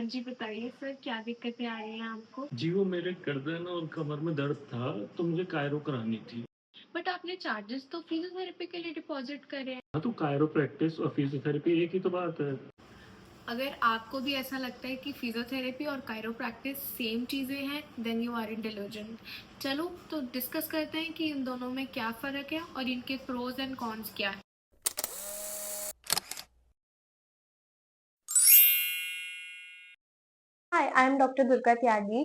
हाँ जी, बताइए सर क्या दिक्कतें आ रही हैं आपको? जी, वो मेरे गर्दन और कमर में दर्द था, तो मुझे कायरो करानी थी। बट आपने चार्जेस तो फिजियोथेरेपी के लिए डिपॉज़िट करे हैं। हाँ, तो कायरो प्रैक्टिस और फिजियोथेरेपी एक ही तो बात है। अगर आपको भी ऐसा लगता है कि फिजियोथेरेपी और कायरोप्रैक्टिस सेम चीज़ें हैं, then you are in delusion. चलो तो डिस्कस करते हैं कि इन दोनों में क्या फ़र्क है और इनके प्रोज़ एंड कॉन्स क्या हैं। Hi, I am doctor Durga Tyagi.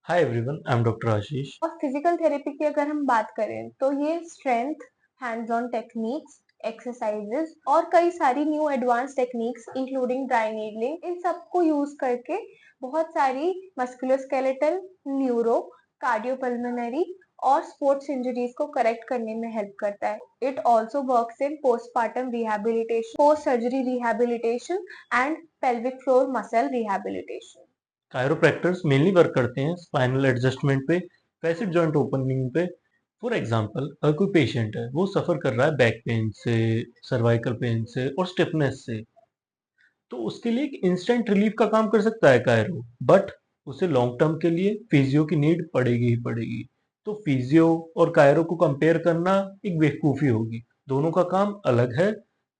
Hi everyone, I am doctor Ashish. और फिजिकल थेरेपी की अगर हम बात करें तो ये strength, hands on techniques, exercises और कई सारी new advance techniques including dry needling, इन सबको यूज करके बहुत सारी मस्कुलोस्केलेटल, न्यूरो, कार्डियोपल्मोनरी और स्पोर्ट्स इंजरीज को करेक्ट करने में हेल्प करता है। It also works in postpartum rehabilitation, post surgery rehabilitation and pelvic floor muscle rehabilitation. Chiropractors mainly work करते हैं स्पाइनल एडजस्टमेंट पे, फैसिट जॉइंट ओपनिंग पे। फॉर एग्जांपल, अगर कोई पेशेंट है, वो सफ़र कर रहा है बैक पेन से, सर्वाइकल पेन से और स्टिफनेस से, तो उसके लिए एक इंस्टेंट रिलीफ का काम कर सकता है कायरो। बट उसे लॉन्ग टर्म के लिए फिजियो की नीड पड़ेगी ही पड़ेगी। तो फिजियो और कायरो को कंपेयर करना एक बेवकूफ़ी होगी। दोनों का काम अलग है।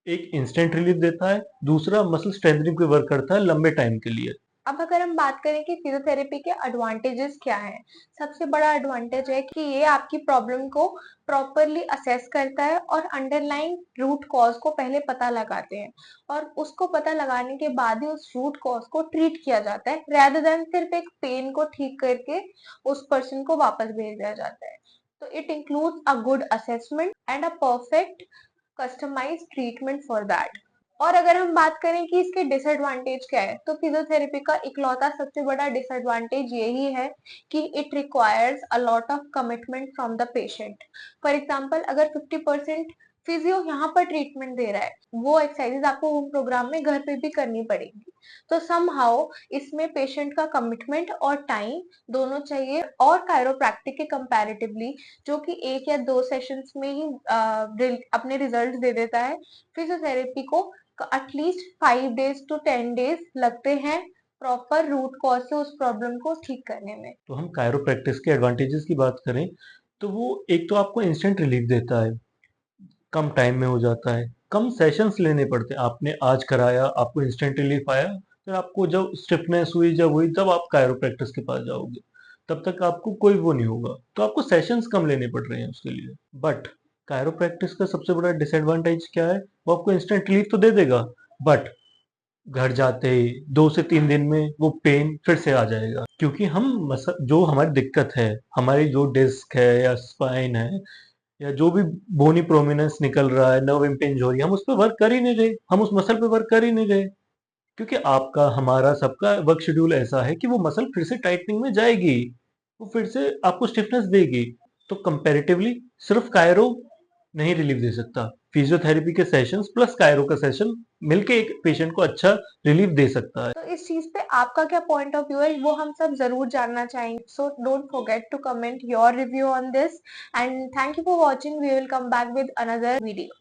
एक इंस्टेंट रिलीफ देता है, दूसरा मसल स्ट्रेंथनिंग पे वर्क करता है लंबे टाइम के लिए। अब अगर हम बात करें कि फिजियोथेरेपी के एडवांटेजेस क्या हैं, सबसे बड़ा एडवांटेज है कि ये आपकी प्रॉब्लम को प्रॉपरली असेस करता है और अंडरलाइन रूट कॉज को पहले पता लगाते हैं और उसको पता लगाने के बाद ही उस रूट कॉज को ट्रीट किया जाता है, रेदर देन सिर्फ एक पेन को ठीक करके उस पर्सन को वापस भेज दिया जाता है। तो it includes a good assessment and a perfect customized treatment for that. और अगर हम बात करें कि इसके डिसएडवांटेज क्या है, तो फिजियोथेरेपी का इकलौता सबसे बड़ा डिसएडवांटेज यही है कि it requires a lot of commitment from the patient. For example, अगर 50% फिजियो यहाँ पर ट्रीटमेंट दे रहा है, वो एक्सरसाइजेज आपको होम प्रोग्राम में घर पे भी करनी पड़ेगी। तो समहाउ इसमें पेशेंट का कमिटमेंट और टाइम दोनों चाहिए, और कायरोप्रैक्टिक के कंपैरेटिवली, जो कि 1 या 2 सेशंस में ही अपने रिजल्ट दे देता है, फिजियोथेरेपी को एटलीस्ट 5 days to 10 days लगते हैं प्रॉपर रूट कॉज से उस प्रॉब्लम को ठीक करने में। तो हम कायरोप्रैक्टिस के एडवांटेजेस की बात करें, तो वो एक तो आपको इंस्टेंट रिलीफ देता है, कम टाइम में हो जाता है, कम सेशंस लेने पड़ते हैं। आपने आज कराया, आपको इंस्टेंट रिलीफ आया, फिर आपको जब स्टिफनेस हुई, जब हुई, तब आप कायरोप्रैक्टिस के पास जाओगे। तब तक आपको कोई वो नहीं होगा, तो आपको सेशंस कम लेने पड़ रहे हैं उसके लिए। बट कायरोप्रैक्टिस का सबसे बड़ा डिसएडवांटेज क्या है? वो आपको इंस्टेंट रिलीफ तो दे देगा, बट घर जाते ही 2 से 3 दिन में वो पेन फिर से आ जाएगा, क्योंकि जो हमारी दिक्कत है, हमारी जो डिस्क है या स्पाइन है या जो भी बोनी प्रोमिनेंस निकल रहा है, नर्व इम्पिंज हो रही है, हम उस पे वर्क कर ही नहीं रहे, हम उस मसल पे वर्क कर ही नहीं रहे, क्योंकि आपका, हमारा, सबका वर्क शेड्यूल ऐसा है कि वो मसल फिर से टाइटनिंग में जाएगी, वो फिर से आपको स्टिफनेस देगी। तो कंपैरेटिवली सिर्फ कायरो नहीं रिलीफ दे सकता। फिजियोथेरेपी के सेशंस प्लस कायरो का सेशन मिलके एक पेशेंट को अच्छा रिलीफ दे सकता है। तो इस चीज पे आपका क्या पॉइंट ऑफ व्यू है, वो हम सब जरूर जानना चाहेंगे। So don't forget to comment your review on this, and thank you for watching. We will come back with another video.